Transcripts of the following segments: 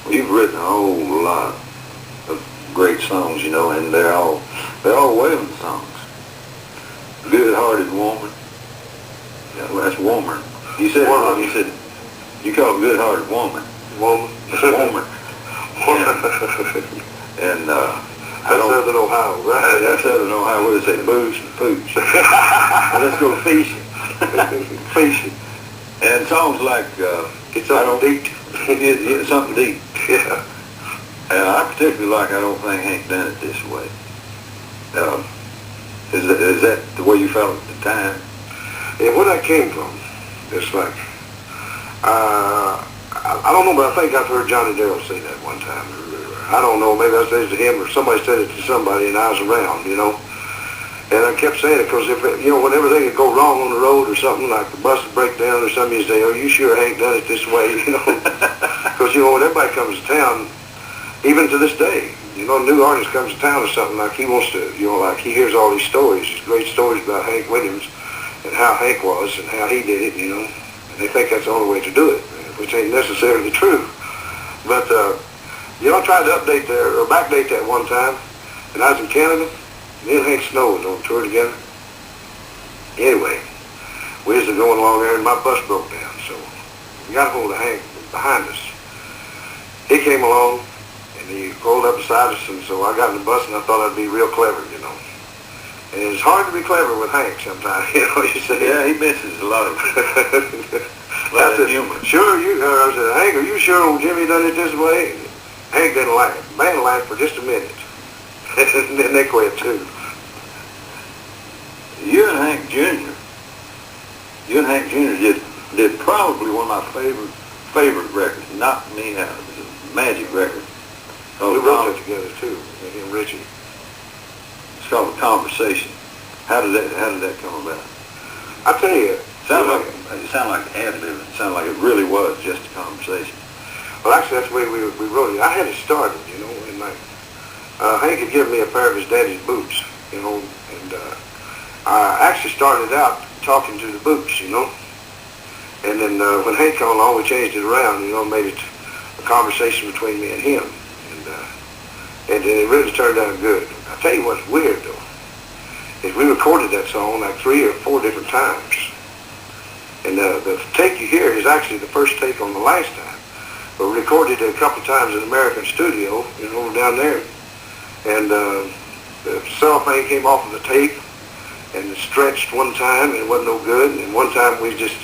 Well, you've written a whole lot of great songs, you know, and they're all Waylon songs. Good-hearted woman. Yeah, well, that's woman. You said it wrong. You said you call it good-hearted woman. Woman. It's woman. And that's Southern Ohio, right? That's Southern Ohio. What do they say? Booze and pooch. Let's go fishing. Fishing. And songs like Get something deep. Get something deep. Yeah. And I particularly like I Don't Think Hank Done It This Way. Is that the way you felt at the time? And where that came from, it's like, I don't know, but I think I've heard Johnny Darrell say that one time. I don't know, maybe I said it to him or somebody said it to somebody and I was around, you know. And I kept saying it because, when everything would go wrong on the road or something, like the bus would break down or something, you'd say, oh, you sure Hank done it this way, you know. Because, when everybody comes to town, even to this day, a new artist comes to town or something, like he wants to, like he hears all these stories, these great stories about Hank Williams and how Hank was and how he did it, and they think that's the only way to do it, which ain't necessarily true. But, I tried to update that, or backdate that one time, and I was in Canada. Me and Hank Snow was on tour together. Anyway, we was going along there, and my bus broke down, so we got a hold of Hank behind us. He came along, and he rolled up beside us, and so I got in the bus, and I thought I'd be real clever, And it's hard to be clever with Hank sometimes, you say. Yeah, he misses a lot of humor. Sure, I said, Hank, are you sure old Jimmy done it this way? Hank didn't like it. Man laughed for just a minute. And then they quit, too. You and Hank Jr. did probably one of my favorite records. Knocked Me Out. It was a magic record. We wrote that together, too, with him, Richie. It's called A Conversation. How did that come about? I tell you, It sounded like ad-lib. It sounded like it really was just a conversation. Well, actually, that's the way we wrote it. I had it started, and like Hank had given me a pair of his daddy's boots, and I actually started out talking to the boots, And then when Hank came along, we changed it around, made it a conversation between me and him, and it really turned out good. I tell you what's weird though, is we recorded that song like 3 or 4 different times, and the take you hear is actually the first take on the last time. But we recorded it a couple of times in the American studio, down there. And the cellophane came off of the tape and it stretched one time and it wasn't no good. And one time we just,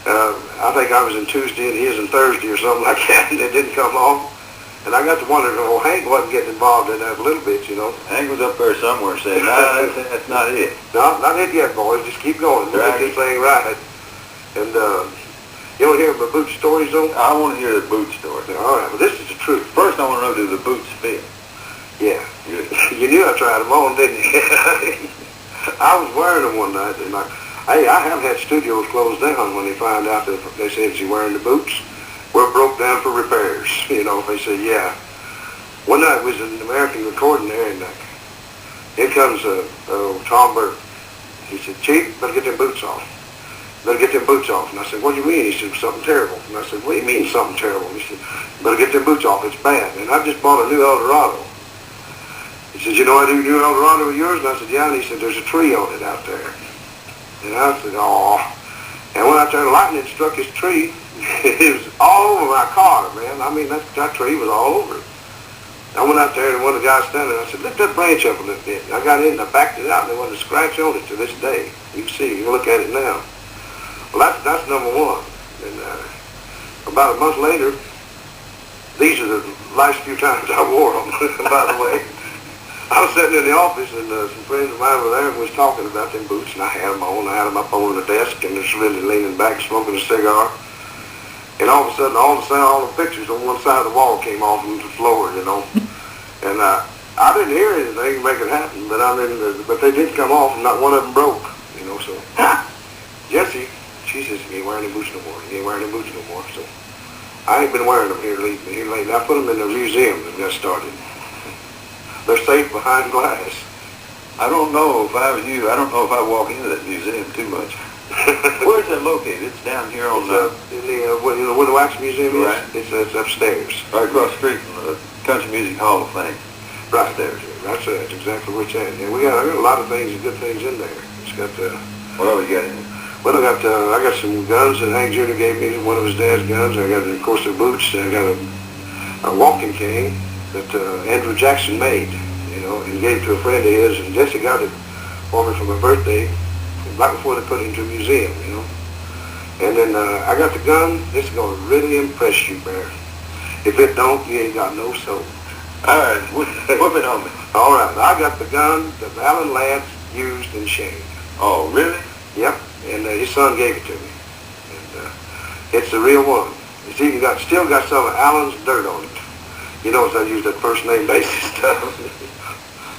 I think I was in Tuesday and he was in Thursday or something like that, and it didn't come off. And I got to wondering, Hank wasn't getting involved in that a little bit, Hank was up there somewhere saying, no, that's not it. No, not it yet, boys. Just keep going. We'll get this thing right. And, you want to hear my boot stories, though? I want to hear the boot story. All right, well, this is the truth. First, I want to know, do the boots fit? Yeah. You knew I tried them on, didn't you? I was wearing them one night, and I have had studios closed down when they find out that they said, is he wearing the boots? We're broke down for repairs. They said, yeah. One night we was in an American recording there, and here comes Tom Burke. He said, Chief, better get them boots off. Better get them boots off. And I said, what do you mean? He said, something terrible. And I said, what do you mean something terrible? He said, better get them boots off. It's bad. And I just bought a new Eldorado. He said, you know I do new Eldorado with yours? And I said, yeah. And he said, there's a tree on it out there. And I said, aw. And when I turned the lightning, it struck his tree. It was all over my car, man. I mean, that tree was all over it. I went out there and one of the guys standing there, I said, lift that branch up a little bit. And I got in and I backed it out and there wasn't a scratch on it to this day. You can see, you can look at it now. Well, that's number one. And about a month later, these are the last few times I wore them, by the way. I was sitting in the office and some friends of mine were there and we was talking about them boots, and I had them on. I had them up on the desk and just really leaning back, smoking a cigar. And all of a sudden, all the pictures on one side of the wall came off into the floor, And I didn't hear anything to make it happen, but but they did come off and not one of them broke, So Jesse, she says, he ain't wearing any boots no more. He ain't wearing any boots no more. So I ain't been wearing them here lately. I put them in the museum and got started. They're safe behind glass. I don't know if I was you. I don't know if I walk into that museum too much. Where's that located? It's down here on in the where the Wax Museum is. Right. It's upstairs. Right across the street from the Country Music Hall of Fame. Right there. That's exactly where it's at. Yeah, I got a lot of things, good things in there. It's got what else you got in it? Well, I got some guns that Hank Jr. gave me, one of his dad's guns. I got, of course, the boots. I got a walking cane that Andrew Jackson made, and gave to a friend of his. And Jesse got it for me for my birthday, right before they put it into a museum, And then I got the gun. This is going to really impress you, Bear. If it don't, you ain't got no soul. All right, whip it on me. All right, I got the gun that Alan Lance used in Shane. Oh, really? Yep, and his son gave it to me. And it's the real one. It's even still got some of Alan's dirt on it. You notice I used that first name basis stuff.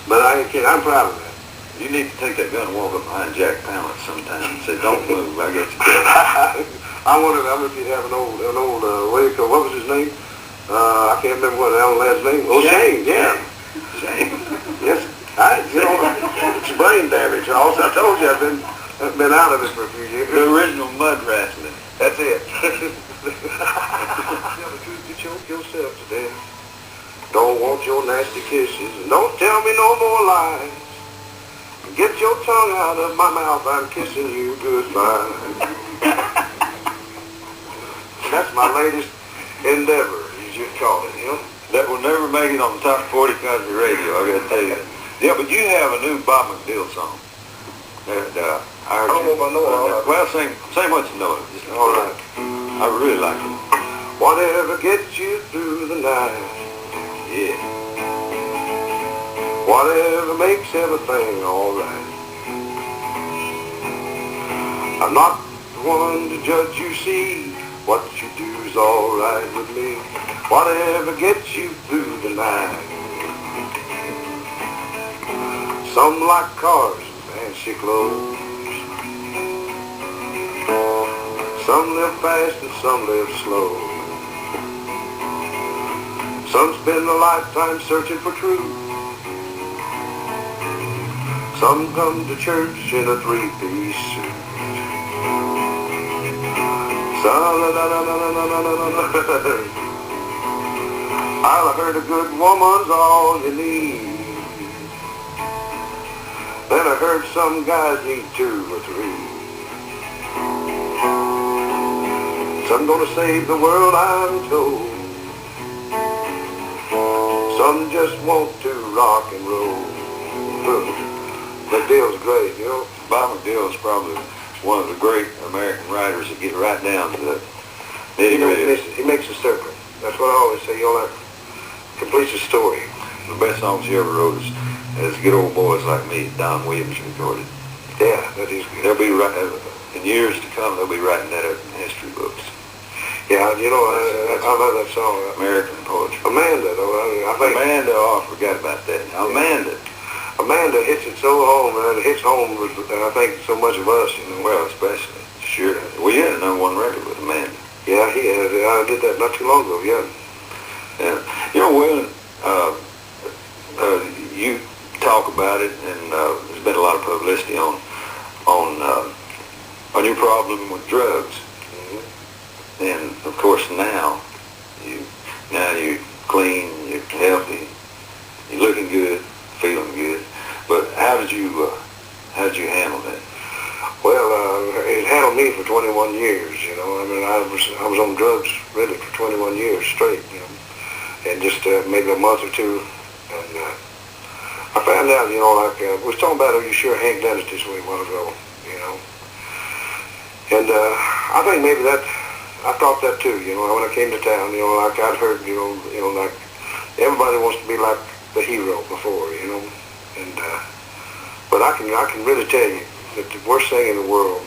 But I'm proud of that. You need to take that gun and walk up behind Jack Palance sometime and say, don't move, I got you covered. I wonder if you have an old what was his name? I can't remember what Alan Ladd's name was. Oh, Shane, yeah. Shane. Yes. It's brain damage. Also, I told you I've been out of it for a few years. The original mud wrestling. That's it. You choke yourself to death. Don't want your nasty kisses. And don't tell me no more lies. Get your tongue out of my mouth. I'm kissing you goodbye. That's my latest endeavor, you should call it, That will never make it on the top 40 country radio, I gotta tell you. Yeah, but you have a new Bob McDill song. That, I don't know if I know all that. Well, sing what you know. Just, all right. I really like it. Whatever gets you through the night. Yeah. Whatever makes everything all right. I'm not the one to judge you, see. What you do's all right with me. Whatever gets you through the night. Some like cars and fancy clothes. Some live fast and some live slow. Some spend a lifetime searching for truth. Some come to church in a three-piece suit. I heard a good woman's all you need. Then I heard some guys need 2 or 3. Some gonna save the world, I'm told. Some just want to rock and roll. McDill's great, Bob McDill is probably one of the great American writers that get right down to the nitty-gritty. He makes a circle. That's what I always say. Completes a story. The best songs he ever wrote is Good Old Boys Like Me, Don Williams recorded. Yeah, that is good. They'll be in years to come, they'll be writing that up in history books. Yeah, I love that song. American poetry. Amanda, though, I think... Amanda, I forgot about that. Amanda hits it so home, man. It hits home with, I think, so much of us, Well, especially. Sure. Well, you had a #1 record with Amanda. Yeah, he had. I did that not too long ago, yeah. Yeah. Waylon, you talk about it, and there's been a lot of publicity on your problem with drugs. Mm-hmm. And, of course, now you're clean, you're healthy, you're looking good, feeling good. But how did you handle that? Well, it handled me for 21 years, I was on drugs really for 21 years straight, and just maybe a month or two, and I found out, we was talking about, are you sure Hank done it this way a while ago, and I think maybe I thought that too, when I came to town, like I'd heard, like everybody wants to be like the hero before, and but I can really tell you that the worst thing in the world,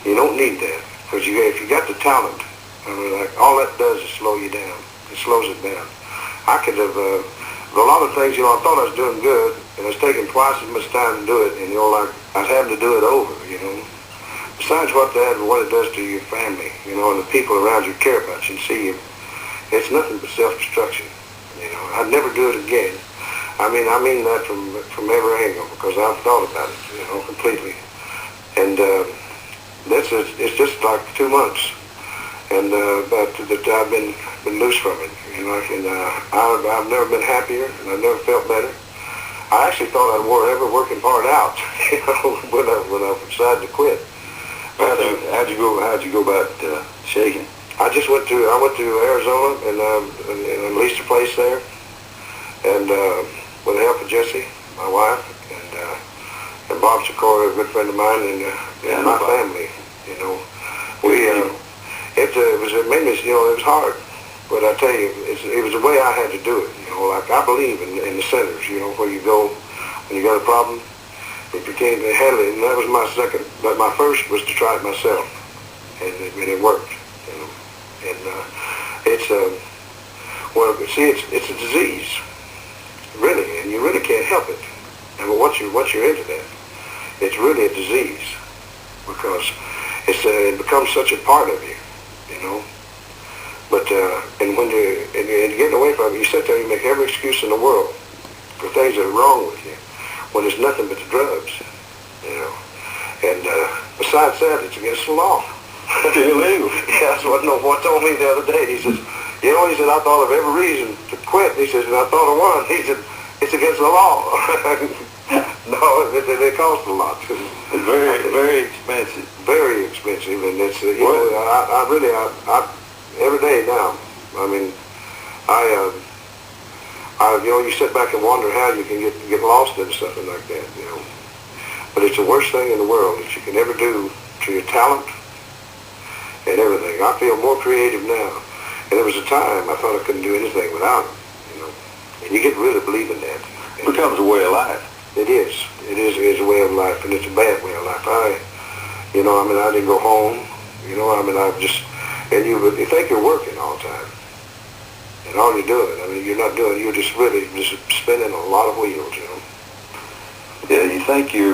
you don't need that, because if you got the talent, like all that does is slow you down. It slows it down. I could have a lot of things, I thought I was doing good, and it was taking twice as much time to do it, and like I was having to do it over, Besides what it does to your family, and the people around you care about you and see you, it's nothing but self-destruction. I'd never do it again. I mean that from every angle, because I've thought about it, completely. And It's just like 2 months, and that I've been loose from it. You know, and I've never been happier, and I've never felt better. I actually thought I wore every working part out, you know, when I decided to quit. How'd you go about shaking? I went to Arizona and leased a place there, and with the help of Jesse, my wife, and Bob Sikora, a good friend of mine, and my family. You know, it made me, you know, it was hard, but I tell you, it was the way I had to do it. You know, like I believe in the centers. You know, where you go when you got a problem. If you can't handle it, and that was my second. But my first was to try it myself, and it worked. You know, and it's well, see, it's a disease, really, and you really can't help it. And once you're into that, it's really a disease because it becomes such a part of you, you know. But and when you're getting away from it, you sit there and you make every excuse in the world for things that are wrong with you, when it's nothing but the drugs, you know. And besides that, it's against the law. It's illegal. Yeah, that's what one told me the other day. He says, you know, he said, I thought of every reason to quit. He says, and I thought of one. He said, it's against the law. No, it costs a lot. It's very expensive. Very expensive, and it's you know, I really every day now. I mean, you know, you sit back and wonder how you can get lost in something like that, you know. But it's the worst thing in the world that you can ever do to your talent and everything. I feel more creative now. And there was a time I thought I couldn't do anything without it, you know. And you get really believing that. It becomes a way of life. It is. It is a way of life, and it's a bad way of life. You know, I mean, I didn't go home. You know, I mean, and you think you're working all the time. And all you're doing, I mean, you're just really spinning a lot of wheels, you know. Yeah, you think you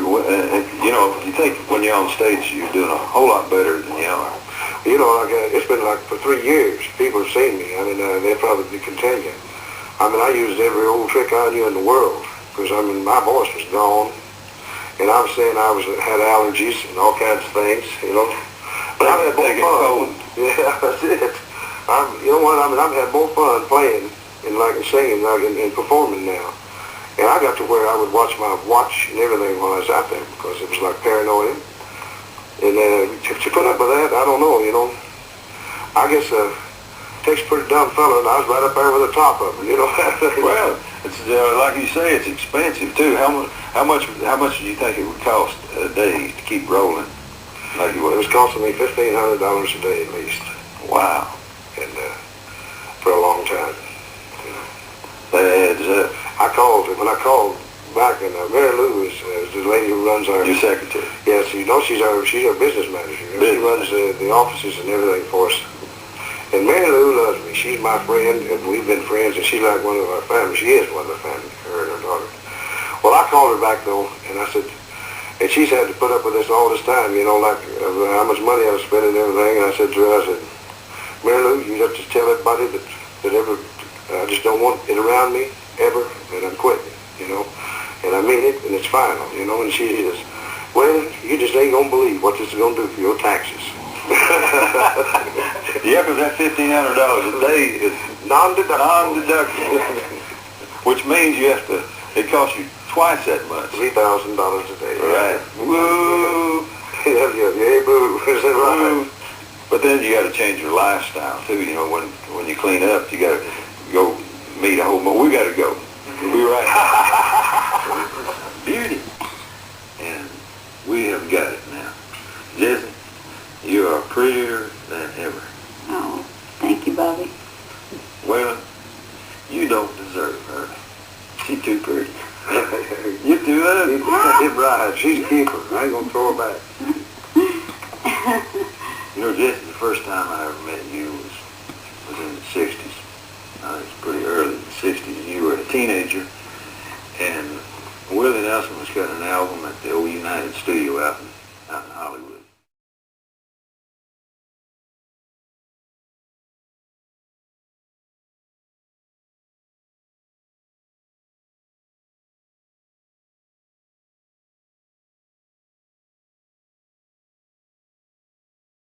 think when you're on stage you're doing a whole lot better than you are. You know, like it's been like for 3 years, people have seen me. I mean, they'll probably continue. I mean, I used every old trick I knew in the world, because, I mean, my voice was gone. And I was saying I had allergies and all kinds of things, you know. But I've had more fun. Yeah, that's it. You know what, I mean, I've had more fun playing and singing and performing now. And I got to where I would watch my watch and everything while I was out there, because it was like paranoia. And to put up with that, I don't know, you know. I guess it takes a pretty dumb fella, and I was right up there with the top of it, you know. Well, it's like you say, it's expensive too. How much do you think it would cost a day to keep rolling? Like it was costing me $1,500 a day at least. Wow. And for a long time. You know. That adds up. When I called back, and Mary Lou is the lady who runs our... Your secretary. Yes, you know, she's our business manager. You know, she runs the offices and everything for us. And Mary Lou loves me. She's my friend, and we've been friends, and she's like one of our family. She is one of the family, her and her daughter. Well, I called her back, though, and I said, and she's had to put up with this all this time, you know, like how much money I was spending and everything. And I said to her, I said, Mary Lou, you have to tell everybody that I just don't want it around me, ever, and I'm quitting, you know. And I mean it, and it's final, you know. And she says, well, you just ain't going to believe what this is going to do for your taxes. Yeah, because that $1,500 a day is non-deductible. Which means it costs you twice that much. $3,000 a day. Right. Woo! Yeah, boo. Is that right? But then you got to change your lifestyle too. You know, when you clean up, you got to go meet a whole. We got to go. We'll be right. Beauty. And we have got it now. Jesse, you are prettier than ever. Oh, thank you, Bobby. Waylon, you don't deserve her. She's too pretty. You're too ugly. You're right. She's a keeper. I ain't going to throw her back. You know, Jesse, the first time I ever met you,